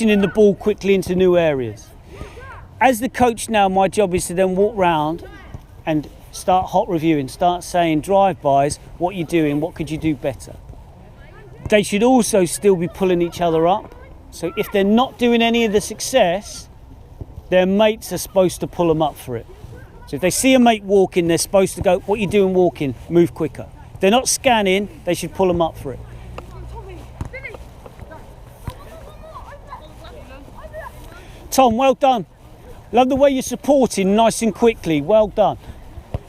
in the ball quickly into new areas. As the coach now, my job is to then walk round and start hot reviewing, start saying drive-bys, what you're doing, what could you do better. They should also still be pulling each other up. So if they're not doing any of the success, their mates are supposed to pull them up for it. So if they see a mate walking, they're supposed to go, what you doing walking? Move quicker. If they're not scanning, they should pull them up for it. Tom, well done. Love the way you're supporting nice and quickly. Well done.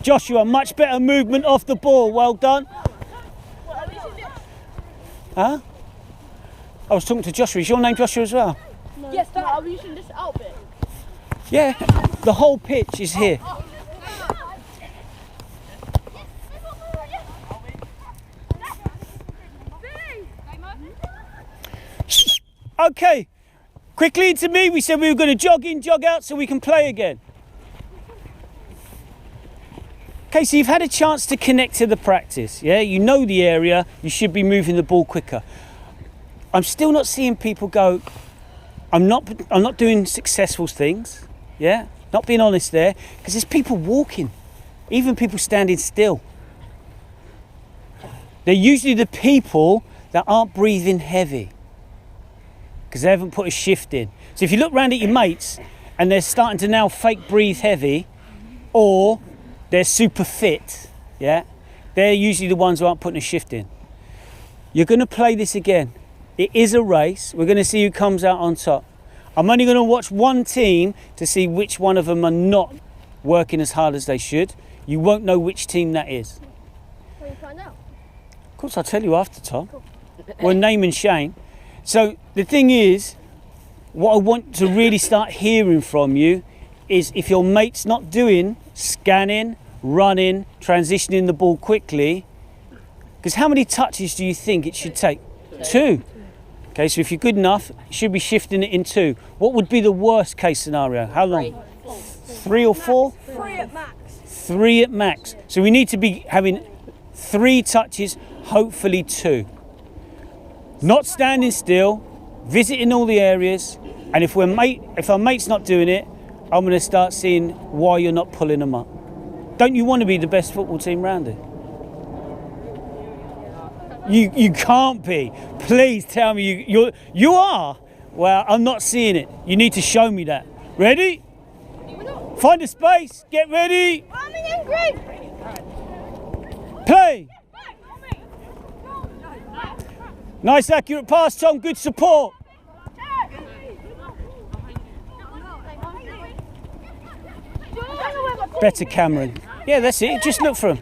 Joshua, much better movement off the ball. Well done. Huh? I was talking to Joshua. Is your name Joshua as well? No. Yes, no, are we using this outfit? Yeah, the whole pitch is here. Okay, quickly into me. We said we were going to jog in, jog out so we can play again. Okay, so you've had a chance to connect to the practice, yeah? You know the area, you should be moving the ball quicker. I'm still not seeing people go, I'm not doing successful things, yeah? Not being honest there, because there's people walking, even people standing still. They're usually the people that aren't breathing heavy, because they haven't put a shift in. So if you look around at your mates, and they're starting to now fake breathe heavy, or they're super fit, yeah? They're usually the ones who aren't putting a shift in. You're going to play this again. It is a race. We're going to see who comes out on top. I'm only going to watch one team to see which one of them are not working as hard as they should. You won't know which team that is. Can you find out? Of course, I'll tell you after, Tom. We're name and shame. So the thing is, what I want to really start hearing from you is if your mate's not doing scanning, running, transitioning the ball quickly, because how many touches do you think it should take? Two. Okay, so if you're good enough, you should be shifting it in two. What would be the worst case scenario? How long? 3 or 4? 3 at max. 3 at max. So we need to be having 3 touches, hopefully 2. Not standing still, visiting all the areas, and if our mate's not doing it, I'm going to start seeing why you're not pulling them up. Don't you want to be the best football team round here? You can't be. Please tell me you are. Well, I'm not seeing it. You need to show me that. Ready? Find a space. Get ready. Play. Nice accurate pass, Tom. Good support. Better, Cameron. Yeah, that's it. Just look for him.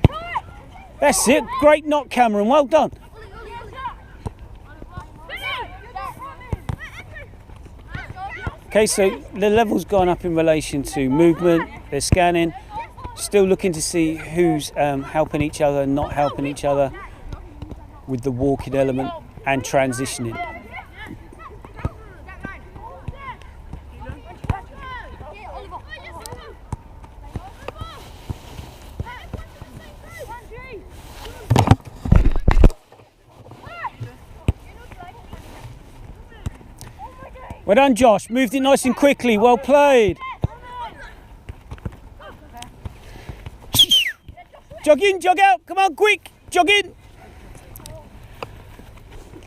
That's it. Great knock, Cameron. Well done. Okay, so the level's gone up in relation to movement. They're scanning. Still looking to see who's helping each other and not helping each other with the walking element and transitioning. Well done, Josh. Moved it nice and quickly. Well played. Jog in, jog out. Come on, quick. Jog in.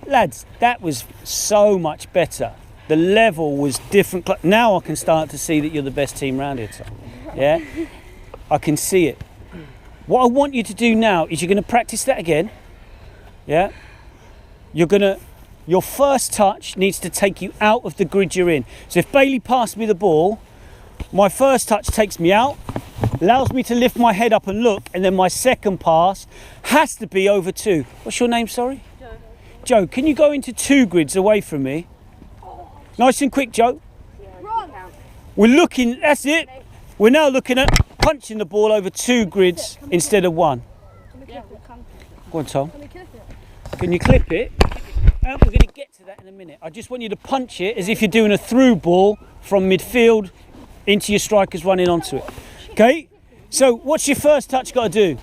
Lads, that was so much better. The level was different. Now I can start to see that you're the best team round here, Tom. Yeah? I can see it. What I want you to do now is you're going to practice that again. Yeah? Your first touch needs to take you out of the grid you're in. So if Bailey passed me the ball, my first touch takes me out, allows me to lift my head up and look, and then my second pass has to be over 2. What's your name, sorry? Joe. Joe, can you go into 2 grids away from me? Nice and quick, Joe. We're looking, that's it. We're now looking at punching the ball over 2 grids instead of 1. Go on, Tom. Can you clip it? We're going to get to that in a minute. I just want you to punch it as if you're doing a through ball from midfield into your strikers running onto it. Okay? So what's your first touch got to do?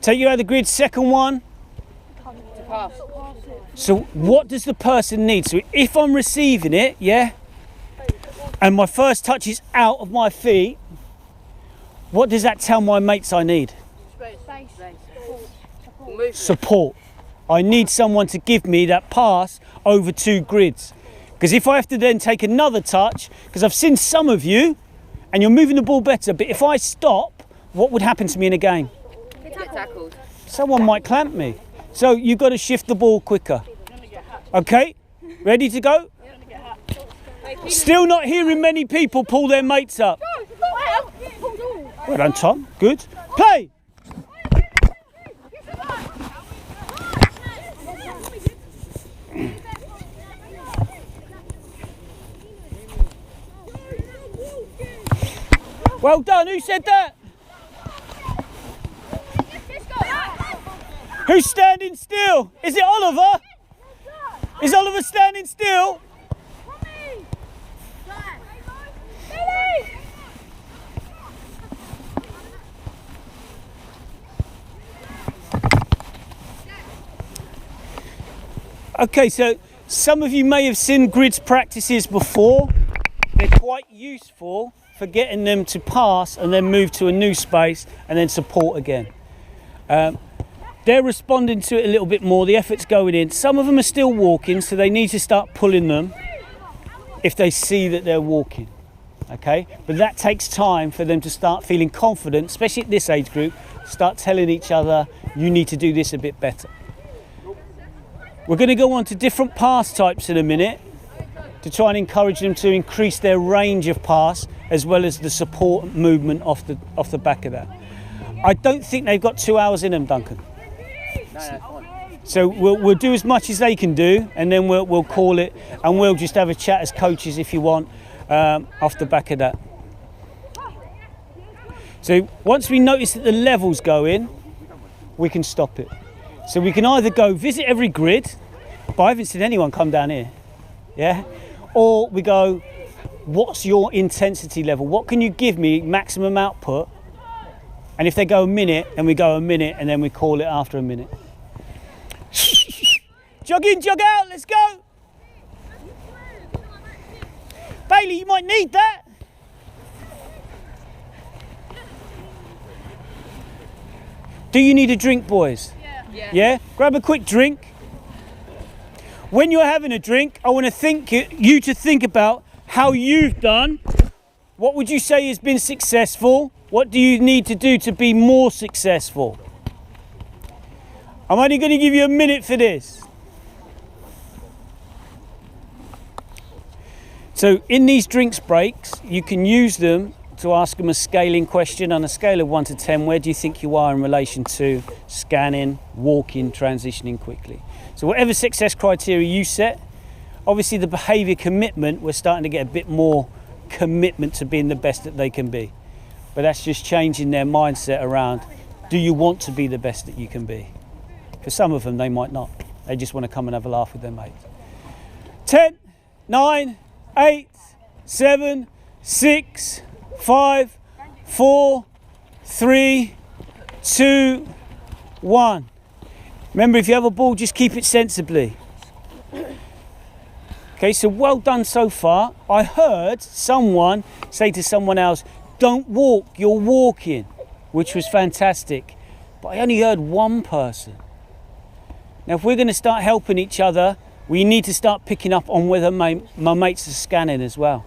Take you out of the grid. Second one? So what does the person need? So if I'm receiving it, yeah, and my first touch is out of my feet, what does that tell my mates I need? Support. I need someone to give me that pass over 2 grids. Because if I have to then take another touch, because I've seen some of you, and you're moving the ball better, but if I stop, what would happen to me in a game? Get tackled. Someone might clamp me. So you've got to shift the ball quicker. Okay, ready to go? Still not hearing many people pull their mates up. Well done, Tom. Good. Play. Well done. Who said that? Who's standing still? Is it Oliver? Is Oliver standing still? Okay, so some of you may have seen grids practices before. They're quite useful for getting them to pass and then move to a new space and then support again. They're responding to it a little bit more, the effort's going in. Some of them are still walking, so they need to start pulling them if they see that they're walking, okay? But that takes time for them to start feeling confident, especially at this age group, start telling each other, you need to do this a bit better. We're going to go on to different pass types in a minute to try and encourage them to increase their range of pass as well as the support movement off the back of that. I don't think they've got 2 hours in them, Duncan. So we'll do as much as they can do, and then we'll call it, and we'll just have a chat as coaches if you want off the back of that. So once we notice that the levels go in, we can stop it. So we can either go visit every grid, but I haven't seen anyone come down here, yeah? Or we go, what's your intensity level? What can you give me maximum output? And if they go a minute, then we go a minute, and then we call it after a minute. Jog in, jog out, let's go. Bailey, you might need that. Do you need a drink, boys? Yeah? Grab a quick drink. When you're having a drink, I want to you to think about how you've done. What would you say has been successful? What do you need to do to be more successful? I'm only going to give you a minute for this. So in these drinks breaks, you can use them to ask them a scaling question on a scale of 1 to 10. Where do you think you are in relation to scanning, walking, transitioning quickly? So whatever success criteria you set, obviously the behaviour commitment, we're starting to get a bit more commitment to being the best that they can be. But that's just changing their mindset around, do you want to be the best that you can be? For some of them, they might not. They just want to come and have a laugh with their mates. 10, 9, 8, 7, 6, 5, 4, 3, 2, 1. Remember, if you have a ball, just keep it sensibly. Okay, so well done so far. I heard someone say to someone else, don't walk, you're walking, which was fantastic. But I only heard one person. Now, if we're going to start helping each other, we need to start picking up on whether my mates are scanning as well.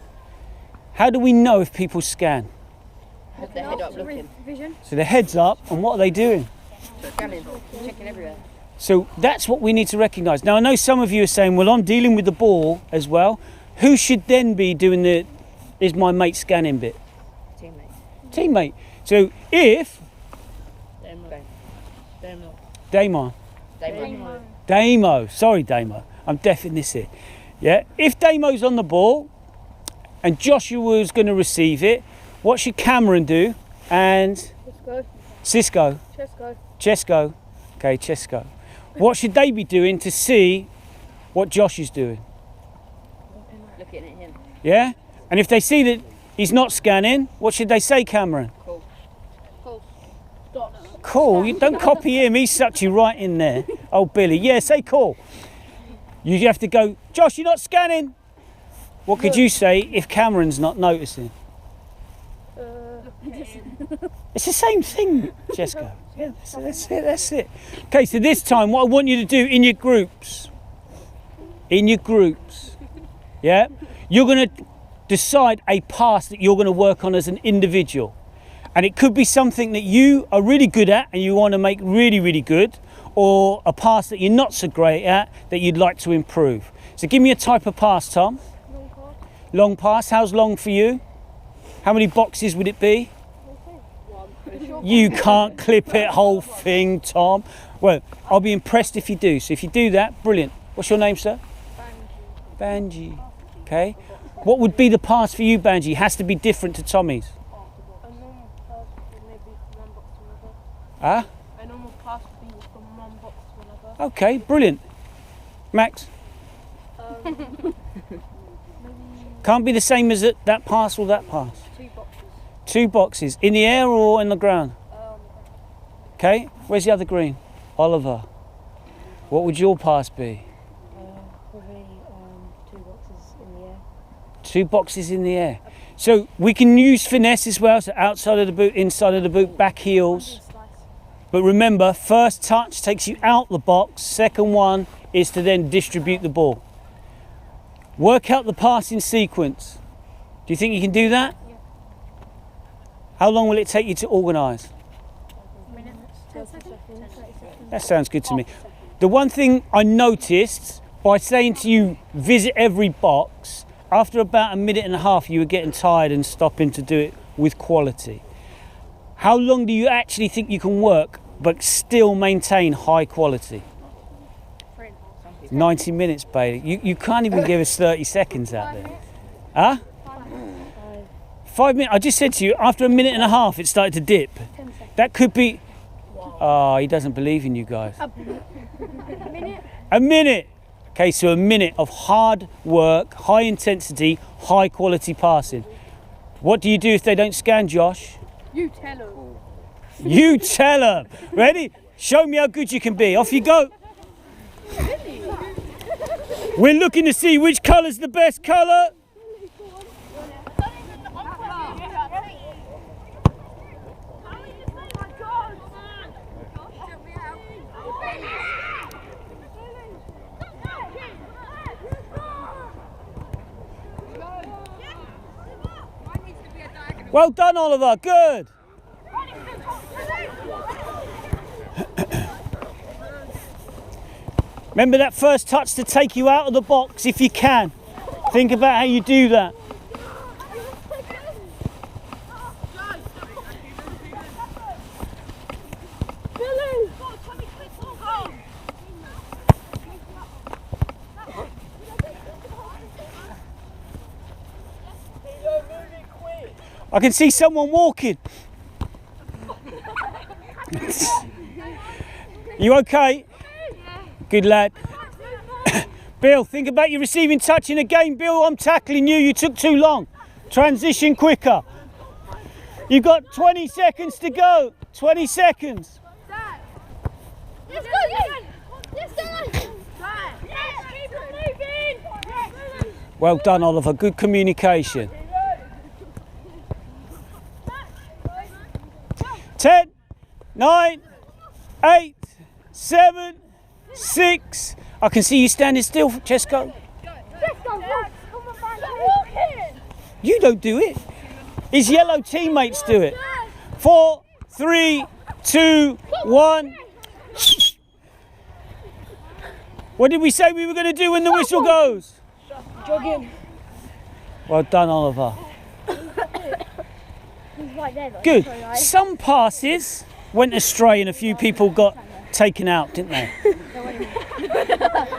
How do we know if people scan? With their head up looking. So their head's up, and what are they doing? Scanning, checking everywhere. So that's what we need to recognise. Now, I know some of you are saying, well, I'm dealing with the ball as well. Who should then be doing is my mate scanning bit? Teammate. Teammate. So if... Damo. Sorry, Damo. I'm deaf in this here. Yeah. If Damo's on the ball and Joshua was going to receive it, what should Cameron do? And Cisco. Chesco. Okay, Chesco. What should they be doing to see what Josh is doing? Looking at him. Yeah. And if they see that he's not scanning, what should they say, Cameron? Stop. Cool. You don't copy him. He sucked you right in there. Oh, Billy. Yeah, say cool. You have to go, Josh, you're not scanning. What could you say if Cameron's not noticing? It's the same thing, Jessica. Yeah, that's it. Okay, so this time what I want you to do in your groups, yeah, you're going to decide a pass that you're going to work on as an individual. And it could be something that you are really good at and you want to make really, really good, or a pass that you're not so great at that you'd like to improve. So give me a type of pass, Tom. Long pass. Long pass. How's long for you? How many boxes would it be? You can't clip it whole thing, Tom. Well, I'll be impressed if you do. So if you do that, brilliant. What's your name, sir? Banji. Okay. What would be the pass for you, Banji? Has to be different to Tommy's. A normal pass would maybe from one box to another. Ah? A normal pass would be from one box to another. Okay, brilliant. Max? Can't be the same as that pass or that pass. 2 boxes. 2 boxes. In the air or in the ground? Okay, where's the other green? Oliver. What would your pass be? Probably 2 boxes in the air. 2 boxes in the air. So we can use finesse as well, so outside of the boot, inside of the boot, back heels. But remember, first touch takes you out the box, second one is to then distribute the ball. Work out the passing sequence. Do you think you can do that? Yeah. How long will it take you to organise? 10 seconds. That sounds good to me. The one thing I noticed by saying to you, visit every box, after about a minute and a half, you were getting tired and stopping to do it with quality. How long do you actually think you can work but still maintain high quality? 90 minutes, Bailey. You can't even give us 30 seconds out there. Huh? 5 minutes. I just said to you, after a minute and a half, it started to dip. That could be... Oh, he doesn't believe in you guys. A minute. Okay, so a minute of hard work, high intensity, high quality passing. What do you do if they don't scan, Josh? You tell them. You tell them. Ready? Show me how good you can be. Off you go. We're looking to see which colour's the best colour. Well done, Oliver. Good. Remember that first touch to take you out of the box if you can. Think about how you do that. I can see someone walking. You okay? Good lad. Bill, think about your receiving touch in a game. Bill, I'm tackling you. You took too long. Transition quicker. You've got 20 seconds to go. 20 seconds. Let's go, let's go. Yes, keep it moving. Well done, Oliver. Good communication. 10, 9, 8, 7, 6. I can see you standing still, Chesko. You don't do it. His yellow teammates do it. 4, 3, 2, 1. What did we say we were going to do when the whistle goes? Jogging. Well done, Oliver. He's right there though. Good. Some passes went astray and a few people got taken out, didn't they?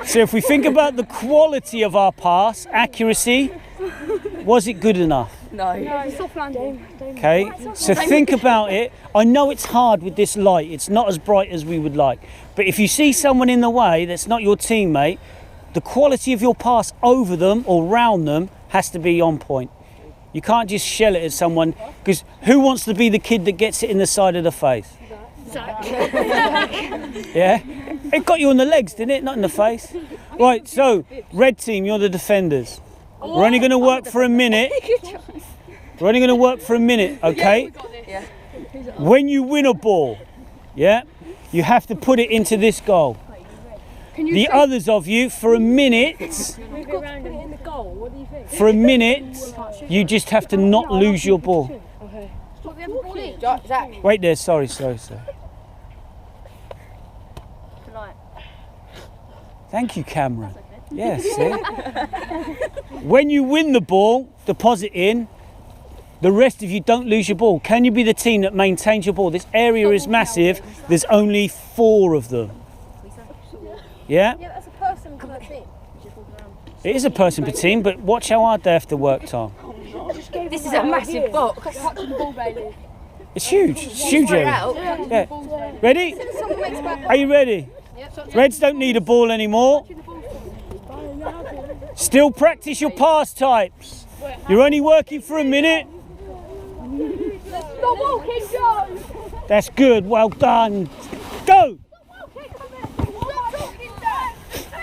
So if we think about the quality of our pass, accuracy, was it good enough? No. Soft landing. Okay, so think about it. I know it's hard with this light. It's not as bright as we would like. But if you see someone in the way that's not your teammate, the quality of your pass over them or round them has to be on point. You can't just shell it at someone, because who wants to be the kid that gets it in the side of the face? Yeah? It got you on the legs, didn't it? Not in the face. Right, so red team, you're the defenders. We're only going to work for a minute. We're only going to work for a minute, okay? Yeah. When you win a ball, yeah, you have to put it into this goal. The others of you, for a minute, Move it around and in the goal. What do you think? for a minute, you just have to not lose your ball. Okay. Zach. Wait there, sorry. Thank you, camera. Yes, see? When you win the ball, deposit in. The rest of you don't lose your ball. Can you be the team that maintains your ball? This area is massive. There's only 4 of them. Yeah? Yeah, that's a person per team. It is a person per team, but watch how hard they have to work, Tom. This is a massive box. It's huge. It's huge Spread area. out. Yeah. Ready? Are you ready? Reds don't need a ball anymore. Still practice your pass types. You're only working for a minute. Stop walking, Joe! That's good. Well done. Go. Stop talking, Joe!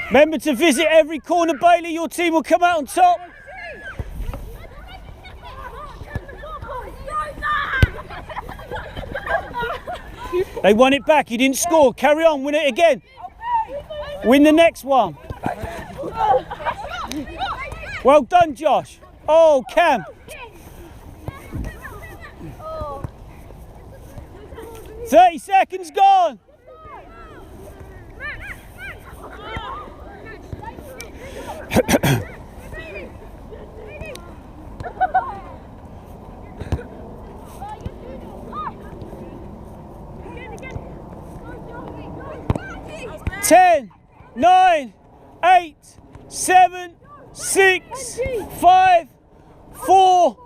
Remember to visit every corner, Bailey. Your team will come out on top. They won it back. You didn't score. Carry on. Win it again. Win the next one. Well done, Josh. Oh, Cam. Oh. 30 seconds gone. Ten, 9, 8, 7, 6, 5, 4,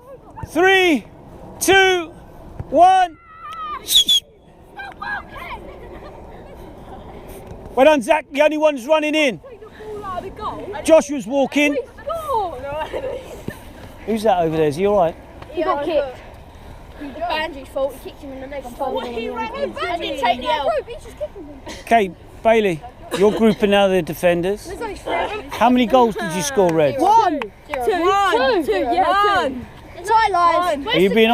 3, 2, 1. Well done, Zach. The only one's running in. Joshua's walking. Who's that over there? Is he all right? He got kicked. Banji's fault. He kicked him in the leg. What? He ran in. I didn't take the L. He's just kicking him. Okay, Bailey, your group are now the defenders. How many goals did you score, Reds? Two. Yeah, two. Tie line. Are you being honest?